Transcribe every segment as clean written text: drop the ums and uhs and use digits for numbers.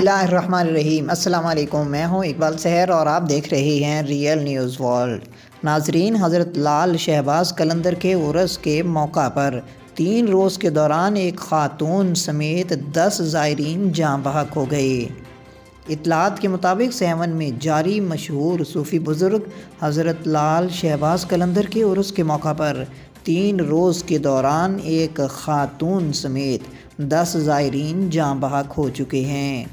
बिस्मिल्लाहिर्रहमानिर्रहीम। अस्सलाम वालेकुम। मैं हूं इकबाल सहर और आप देख रहे हैं रियल न्यूज़ वर्ल्ड। नाजरीन, हज़रत लाल शहबाज कलंदर के उर्स के मौका पर 3 रोज़ के दौरान एक खातून समेत 10 ज़ायरीन जाँ बहक हो गए। इत्तलात के मुताबिक सेवन में जारी मशहूर सूफ़ी बुज़ुर्ग हज़रत लाल शहबाज कलंदर के उर्स के मौका पर 3 रोज़ के दौरान एक खातून समेत 10 ज़ायरीन जाँ बहक हो चुके हैं।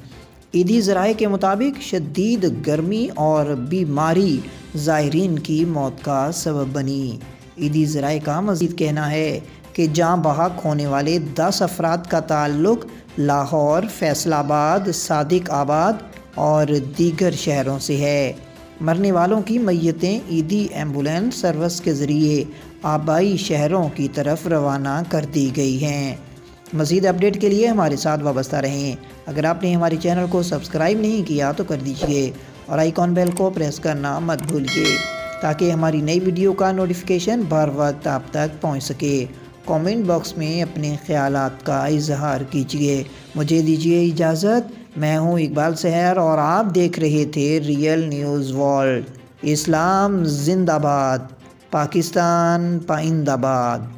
ईदी ज़राए के मुताबिक शदीद गर्मी और बीमारी ज़ायरीन की मौत का सबब बनी। ईदी ज़राए का मज़ीद कहना है कि जाँ बहक होने वाले 10 अफराद का ताल्लुक़ लाहौर, फैसलाबाद, सादिक आबाद और दीगर शहरों से है। मरने वालों की मैयतें ईदी एम्बुलेंस सर्विस के ज़रिए आबाई शहरों की तरफ रवाना कर दी गई हैं। मज़ीद अपडेट के लिए हमारे साथ वाबस्ता रहें। अगर आपने हमारे चैनल को सब्सक्राइब नहीं किया तो कर दीजिए और आइकॉन बेल को प्रेस करना मत भूलिए ताकि हमारी नई वीडियो का नोटिफिकेशन बर वक्त आप तक पहुंच सके। कमेंट बॉक्स में अपने ख्यालात का इजहार कीजिए। मुझे दीजिए इजाज़त। मैं हूं इकबाल सहर और आप देख रहे थे रियल न्यूज़ वर्ल्ड। इस्लाम जिंदाबाद, पाकिस्तान पाइंदाबाद।